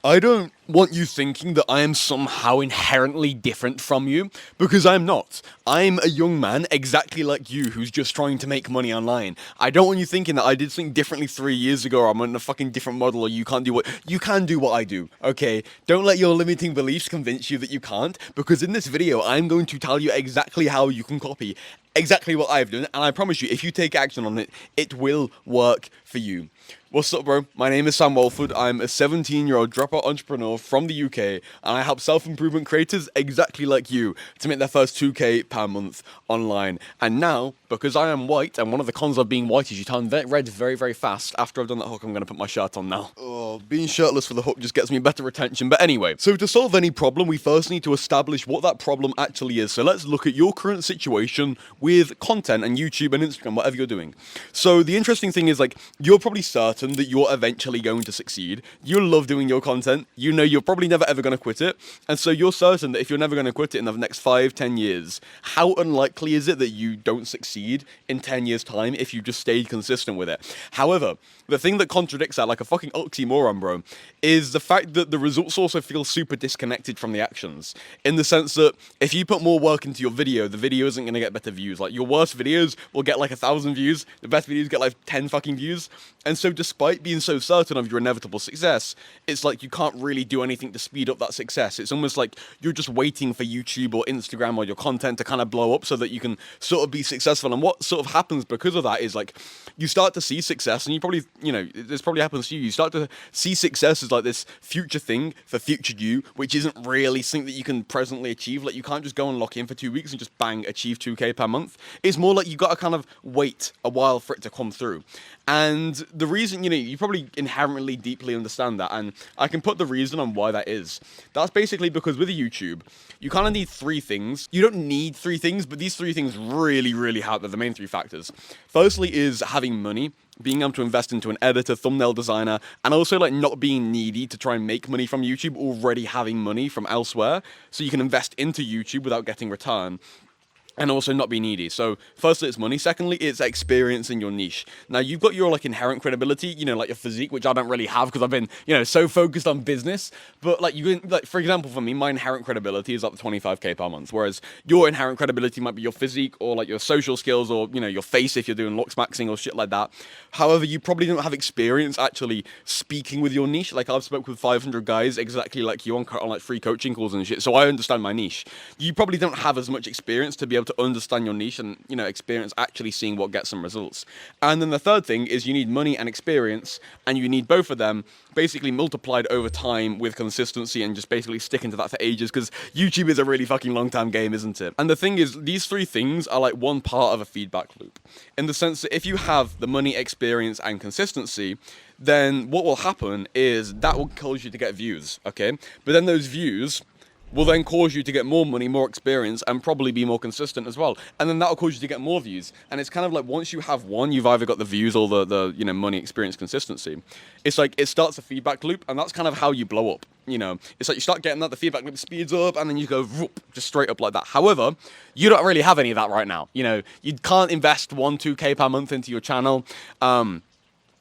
I don't want you thinking that I am somehow inherently different from you, because I'm not. I'm a young man exactly like you who's just trying to make money online. I don't want you thinking that I did something differently 3 years ago, or I'm on a fucking different model, or you can't do what I do, okay? Don't let your limiting beliefs convince you that you can't, because in this video, I'm going to tell you exactly how you can copy exactly what I've done, and I promise you, if you take action on it, it will work for you. What's up, bro? My name is Sam Walford. I'm a 17-year-old dropout entrepreneur from the UK, and I help self-improvement creators exactly like you to make their first 2K per month online. And now, because I am white, and one of the cons of being white is you turn red very, very fast. After I've done that hook, I'm going to put my shirt on now. Oh, being shirtless for the hook just gets me better attention. But anyway, so to solve any problem, we first need to establish what that problem actually is. So let's look at your current situation with content and YouTube and Instagram, whatever you're doing. So the interesting thing is, like, you're probably certain that you're eventually going to succeed. You love doing your content. You know you're probably never ever going to quit it. And so you're certain that if you're never going to quit it in the next 5-10 years, how unlikely is it that you don't succeed in 10 years' time if you just stayed consistent with it? However, the thing that contradicts that, like a fucking oxymoron, bro, is the fact that the results also feel super disconnected from the actions. In the sense that if you put more work into your video, the video isn't going to get better views. Like, your worst videos will get like 1,000 views. The best videos get like 10 fucking views. And so despite being so certain of your inevitable success, it's like you can't really do anything to speed up that success. It's almost like you're just waiting for YouTube or Instagram or your content to kind of blow up so that you can sort of be successful. And what sort of happens because of that is, like, you start to see success, and you probably, you know, this probably happens to you. You start to see success as like this future thing for future you, which isn't really something that you can presently achieve. Like, you can't just go and lock in for 2 weeks and just bang, achieve 2K per month. It's more like you got to kind of wait a while for it to come through. And the reason, you know, you probably inherently deeply understand that, and I can put the reason on why that is. That's basically because with YouTube, you kind of need three things. You don't need three things, but these three things really, really help. They're the main three factors. Firstly is having money, being able to invest into an editor, thumbnail designer, and also like not being needy to try and make money from YouTube, already having money from elsewhere, so you can invest into YouTube without getting return. And also not be needy. So firstly, it's money. Secondly, it's experience in your niche. Now, you've got your like inherent credibility, you know, like your physique, which I don't really have because I've been, you know, so focused on business. But like, you can, like, for example, for me, my inherent credibility is like the 25K per month, whereas your inherent credibility might be your physique or like your social skills or, you know, your face if you're doing looks maxing or shit like that. However, you probably don't have experience actually speaking with your niche. Like, I've spoken with 500 guys exactly like you on like free coaching calls and shit, so I understand my niche. You probably don't have as much experience to be able to understand your niche and, you know, experience actually seeing what gets some results. And then the third thing is you need money and experience, and you need both of them basically multiplied over time with consistency and just basically sticking to that for ages, because YouTube is a really fucking long-term game, isn't it? And the thing is, these three things are like one part of a feedback loop, in the sense that if you have the money, experience, and consistency, then what will happen is that will cause you to get views, okay? But then those views will then cause you to get more money, more experience, and probably be more consistent as well. And then that'll cause you to get more views. And it's kind of like, once you have one, you've either got the views or the you know, money, experience, consistency. It's like, it starts a feedback loop, and that's kind of how you blow up. You know, it's like you start getting that, the feedback loop speeds up, and then you go whoop, just straight up like that. However, you don't really have any of that right now. You know, you can't invest 2K per month into your channel.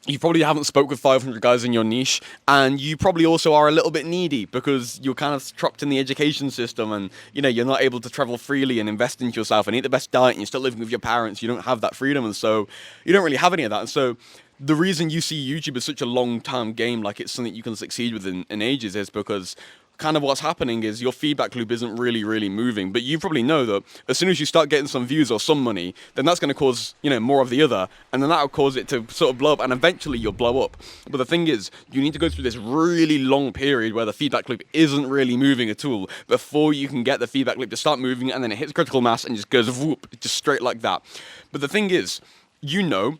You probably haven't spoke with 500 guys in your niche, and you probably also are a little bit needy because you're kind of trapped in the education system, and, you know, you're not able to travel freely and invest into yourself and eat the best diet, and you're still living with your parents. You don't have that freedom, and so you don't really have any of that. And so the reason you see YouTube as such a long-term game, like it's something you can succeed with in ages, is because kind of what's happening is your feedback loop isn't really moving. But you probably know that as soon as you start getting some views or some money, then that's going to cause, you know, more of the other, and then that'll cause it to sort of blow up, and eventually you'll blow up. But the thing is, you need to go through this really long period where the feedback loop isn't really moving at all before you can get the feedback loop to start moving, and then it hits critical mass and just goes whoop, just straight like that. But the thing is, you know,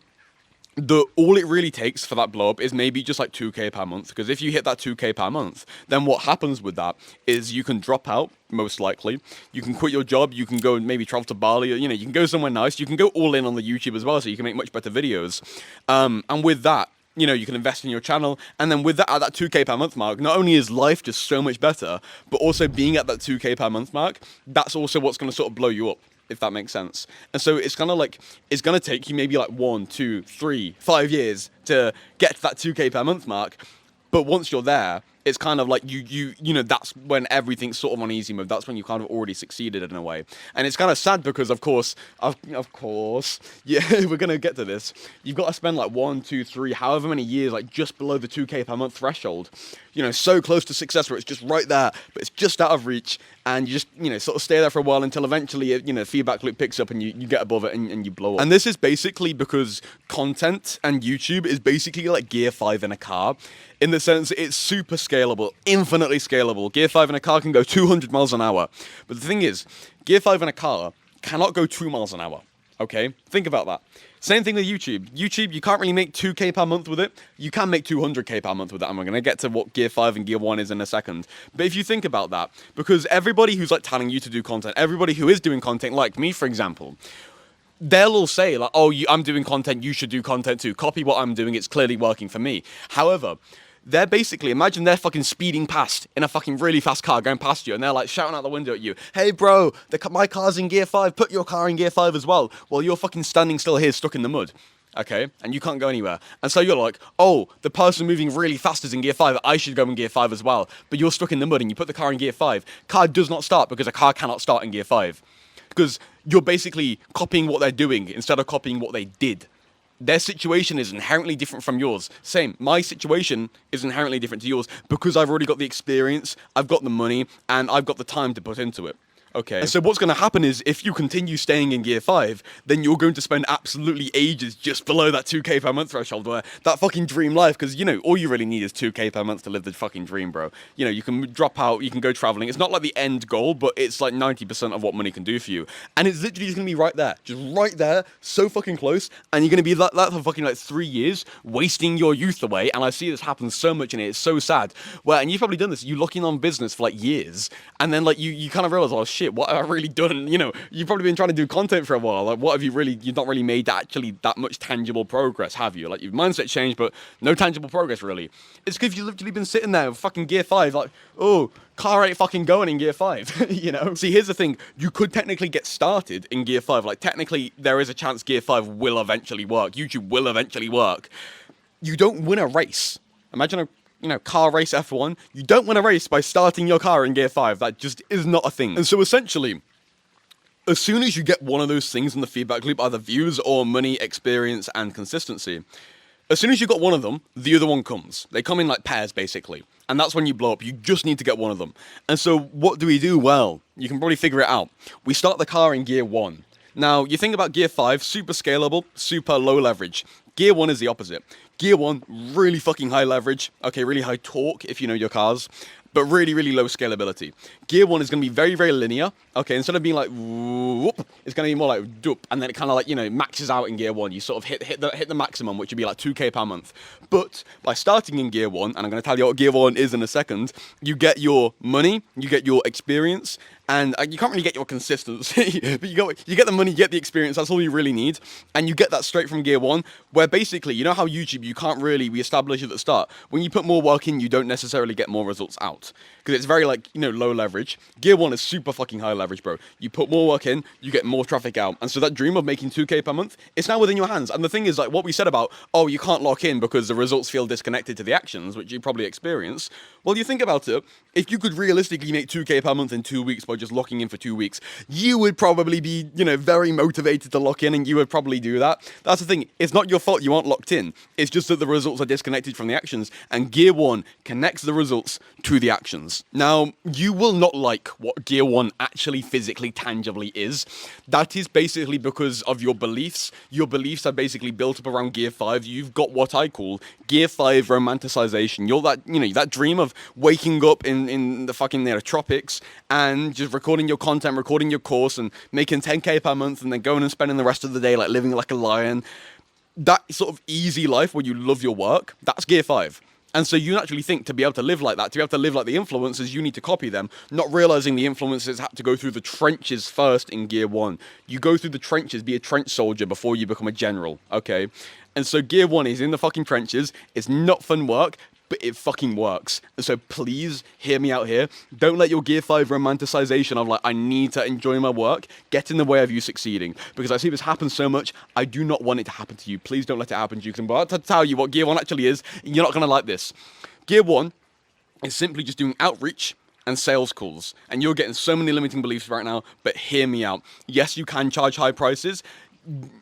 all it really takes for that blow up is maybe just like 2K per month, because if you hit that 2K per month, then what happens with that is you can drop out, most likely. You can quit your job, you can go and maybe travel to Bali, or, you know, you can go somewhere nice, you can go all in on the YouTube as well, so you can make much better videos. And with that, you know, you can invest in your channel, and then with that, at that 2K per month mark, not only is life just so much better, but also being at that 2K per month mark, that's also what's going to sort of blow you up, if that makes sense. And so it's kind of like, it's going to take you maybe like 1, 2, 3, 5 years to get to that 2K per month mark. But once you're there, It's kind of like you know, that's when everything's sort of on easy mode. That's when you kind of already succeeded in a way. And it's kind of sad because, of course, yeah, we're going to get to this. You've got to spend like 1, 2, 3, however many years, like just below the 2K per month threshold. You know, so close to success where it's just right there, but it's just out of reach. And you just, you know, sort of stay there for a while until eventually, you know, feedback loop picks up and you get above it and you blow up. And this is basically because content and YouTube is basically like Gear 5 in a car, in the sense it's super scalable, infinitely scalable. Gear 5 in a car can go 200 miles an hour. But the thing is, Gear 5 in a car cannot go 2 miles an hour. Okay? Think about that. Same thing with YouTube. YouTube, you can't really make 2K per month with it. You can make 200K per month with that. And we're going to get to what Gear 5 and Gear 1 is in a second. But if you think about that, because everybody who's like telling you to do content, everybody who is doing content, like me, for example, they'll all say like, oh, I'm doing content, you should do content too. Copy what I'm doing, it's clearly working for me. However, they're basically, imagine they're fucking speeding past in a fucking really fast car going past you, and they're like shouting out the window at you, hey bro, my car's in Gear 5, put your car in Gear 5 as well, while you're fucking standing still here stuck in the mud. Okay, and you can't go anywhere. And so you're like, oh, the person moving really fast is in Gear 5, I should go in Gear 5 as well. But you're stuck in the mud and you put the car in Gear 5. Car does not start because a car cannot start in Gear 5. Because you're basically copying what they're doing instead of copying what they did. Their situation is inherently different from yours. Same, my situation is inherently different to yours because I've already got the experience, I've got the money, and I've got the time to put into it. Okay. And so what's going to happen is if you continue staying in Gear 5, then you're going to spend absolutely ages just below that 2K per month threshold, where that fucking dream life, because, you know, all you really need is 2K per month to live the fucking dream, bro. You know, you can drop out, you can go traveling. It's not like the end goal, but it's like 90% of what money can do for you. And it's literally just going to be right there, just right there, so fucking close. And you're going to be like that for fucking like 3 years, wasting your youth away. And I see this happen so much, and it's so sad. Where, and you've probably done this, you lock in on business for like years, and then like you kind of realize, oh shit, what have I really done? You know, you've probably been trying to do content for a while. Like, what have you really, you've not really made actually that much tangible progress, have you? Like, your mindset changed, but no tangible progress, really. It's because you've literally been sitting there with fucking Gear 5, like, oh, car ain't fucking going in Gear 5, you know? See, here's the thing. You could technically get started in Gear 5. Like, technically, there is a chance Gear 5 will eventually work. YouTube will eventually work. You don't win a race. Imagine a car race F1, you don't win a race by starting your car in Gear 5. That just is not a thing. And so essentially, as soon as you get one of those things in the feedback loop, either views or money, experience, and consistency, as soon as you got one of them, the other one comes. They come in like pairs, basically. And that's when you blow up. You just need to get one of them. And so what do we do? Well, you can probably figure it out. We start the car in Gear 1. Now, you think about Gear 5, super scalable, super low leverage. Gear 1 is the opposite. Gear 1, really fucking high leverage. Okay, really high torque, if you know your cars. But really, really low scalability. Gear 1 is going to be very, very linear. Okay, instead of being like, whoop, it's going to be more like, doop. And then it kind of like, you know, maxes out in Gear 1. You sort of hit the maximum, which would be like 2K per month. But by starting in Gear 1, and I'm going to tell you what Gear 1 is in a second, you get your money, you get your experience, and you can't really get your consistency, but you get the money, you get the experience, that's all you really need. And you get that straight from Gear 1, where basically, you know how YouTube, you can't really, we established at the start, when you put more work in, you don't necessarily get more results out. Because it's very like, you know, low leverage. Gear 1 is super fucking high leverage, bro. You put more work in, you get more traffic out. And so that dream of making 2K per month, it's now within your hands. And the thing is, like what we said about, oh, you can't lock in because the results feel disconnected to the actions, which you probably experience. Well, you think about it, if you could realistically make 2K per month in 2 weeks by just locking in for 2 weeks, you would probably be, you know, very motivated to lock in, and you would probably do that. That's the thing. It's not your fault you aren't locked in. It's just that the results are disconnected from the actions, and Gear 1 connects the results to the actions. Now, you will not like what Gear 1 actually physically, tangibly is. That is basically because of your beliefs. Your beliefs are basically built up around Gear 5. You've got what I call Gear 5 romanticization. You're that, you know, that dream of waking up in the fucking tropics and just recording your content, recording your course, and making 10K per month, and then going and spending the rest of the day like living like a lion. That sort of easy life where you love your work, that's Gear 5. And so you naturally think to be able to live like that, to be able to live like the influencers, you need to copy them, not realizing the influencers have to go through the trenches first in Gear 1. You go through the trenches, be a trench soldier before you become a general, okay? And so Gear 1 is in the fucking trenches. It's not fun work, but it fucking works. And so please hear me out here. Don't let your Gear 5 romanticization of like, I need to enjoy my work, get in the way of you succeeding. Because I see this happen so much, I do not want it to happen to you. Please don't let it happen to you. Because I'm about to tell you what Gear 1 actually is, and you're not going to like this. Gear 1, is simply just doing outreach and sales calls. And you're getting so many limiting beliefs right now, but hear me out. Yes, you can charge high prices.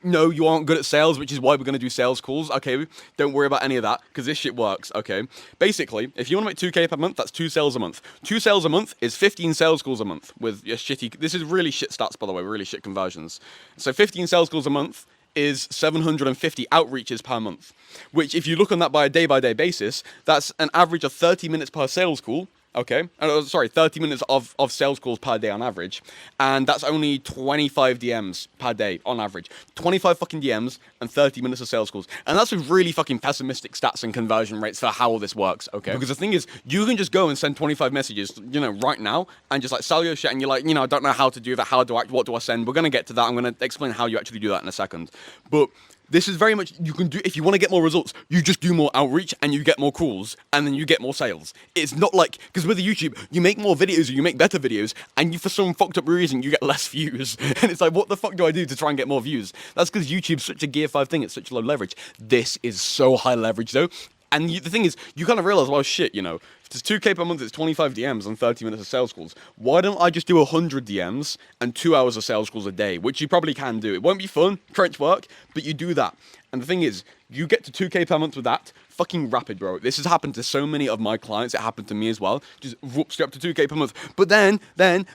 No, you aren't good at sales, which is why we're going to do sales calls. Okay, don't worry about any of that, because this shit works. Okay, basically, if you want to make 2K per month, that's 2 sales a month. 2 sales a month is 15 sales calls a month with your shitty, this is really shit stats, by the way, really shit conversions. So 15 sales calls a month is 750 outreaches per month, which if you look on that by a day-by-day basis, that's an average of 30 minutes per sales call. Okay, 30 minutes of sales calls per day on average, and that's only 25 DMs per day on average. 25 fucking DMs and 30 minutes of sales calls, and that's with really fucking pessimistic stats and conversion rates for how all this works, okay? Because the thing is, you can just go and send 25 messages, right now, and just like sell your shit, and you're like, I don't know how to do that, what do I send? We're gonna get to that, I'm gonna explain how you actually do that in a second, but this is very much, you can do, if you want to get more results, you just do more outreach and you get more calls and then you get more sales. It's not like, because with YouTube, you make more videos or you make better videos and you, for some fucked up reason, you get less views. And it's like, what the fuck do I do to try and get more views? That's because YouTube's such a Gear 5 thing, it's such low leverage. This is so high leverage though. And the thing is, you kind of realize, well, shit, if it's 2K per month, it's 25 DMs and 30 minutes of sales calls. Why don't I just do 100 DMs and 2 hours of sales calls a day, which you probably can do. It won't be fun, crunch work, but you do that. And the thing is, you get to 2K per month with that, fucking rapid, bro. This has happened to so many of my clients. It happened to me as well. Just whoop, straight up to 2K per month. But then,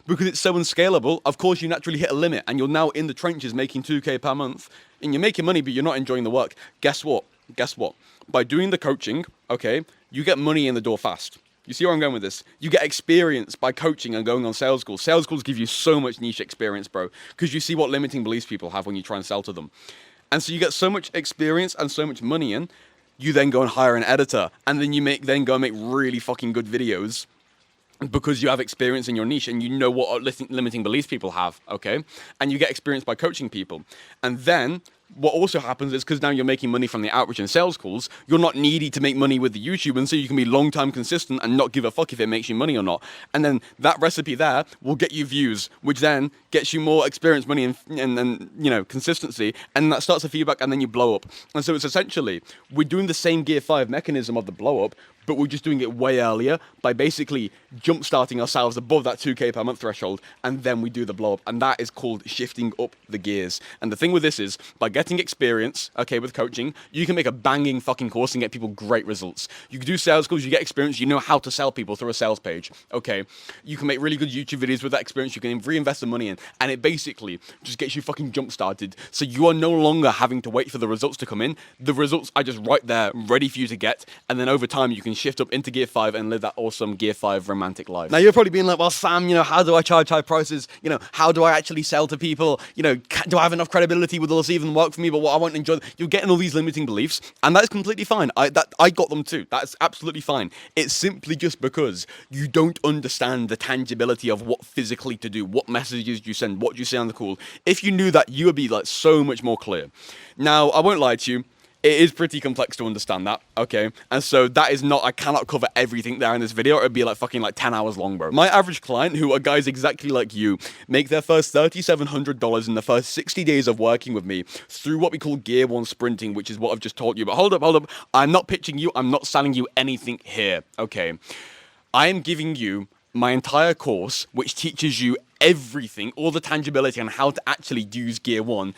because it's so unscalable, of course, you naturally hit a limit, and you're now in the trenches making 2K per month, and you're making money, but you're not enjoying the work. Guess what? By doing the coaching, okay, you get money in the door fast. You see where I'm going with this? You get experience by coaching and going on sales calls. Sales calls give you so much niche experience, bro, because you see what limiting beliefs people have when you try and sell to them. And so you get so much experience and so much money in, you then go and hire an editor, and then then go and make really fucking good videos because you have experience in your niche and you know what limiting beliefs people have, okay? And you get experience by coaching people. And then what also happens is, because now you're making money from the outreach and sales calls, you're not needy to make money with the YouTube, and so you can be long-time consistent and not give a fuck if it makes you money or not. And then that recipe there will get you views, which then gets you more experience, money, and consistency, and that starts a feedback, and then you blow up. And so it's essentially, we're doing the same Gear 5 mechanism of the blow up, but we're just doing it way earlier by basically jump-starting ourselves above that 2K per month threshold, and then we do the blow-up, and that is called shifting up the gears. And the thing with this is, by getting experience, okay, with coaching, you can make a banging fucking course and get people great results. You can do sales calls, you get experience, you know how to sell people through a sales page, okay? You can make really good YouTube videos with that experience, you can reinvest the money in, and it basically just gets you fucking jump-started, so you are no longer having to wait for the results to come in. The results are just right there, ready for you to get, and then over time, you can shift up into Gear 5 and live that awesome Gear 5 romantic life. Now, you're probably being like, well, Sam, how do I charge high prices? How do I actually sell to people? Do I have enough credibility? Will this even work for me? But what I won't enjoy, you're getting all these limiting beliefs, and that is completely fine. I got them too. That's absolutely fine. It's simply just because you don't understand the tangibility of what physically to do, what messages you send, what you say on the call. If you knew that, you would be like so much more clear. Now, I won't lie to you. It is pretty complex to understand that, okay? And so that is not, I cannot cover everything there in this video. It would be like fucking 10 hours long, bro. My average client, who are guys exactly like you, make their first $3,700 in the first 60 days of working with me through what we call Gear 1 sprinting, which is what I've just taught you. But hold up. I'm not pitching you. I'm not selling you anything here, okay? I am giving you my entire course, which teaches you everything, all the tangibility on how to actually use Gear 1.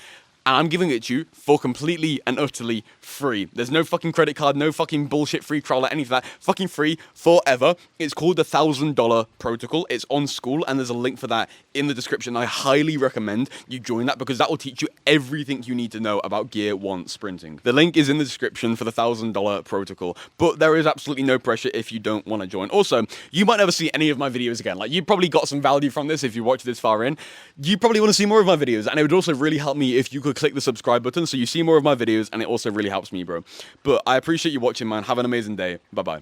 And I'm giving it to you for completely and utterly free. There's no fucking credit card, no fucking bullshit free trial or any of that. Fucking free forever. It's called the $1,000 protocol. It's on School, and there's a link for that in the description. I highly recommend you join that, because that will teach you everything you need to know about Gear 1 sprinting. The link is in the description for the $1,000 protocol, but there is absolutely no pressure if you don't want to join. Also, you might never see any of my videos again. You probably got some value from this if you watched this far in. You probably want to see more of my videos, and it would also really help me if you could click the subscribe button so you see more of my videos, and it also really helps me, bro. But I appreciate you watching, man. Have an amazing day. Bye-bye.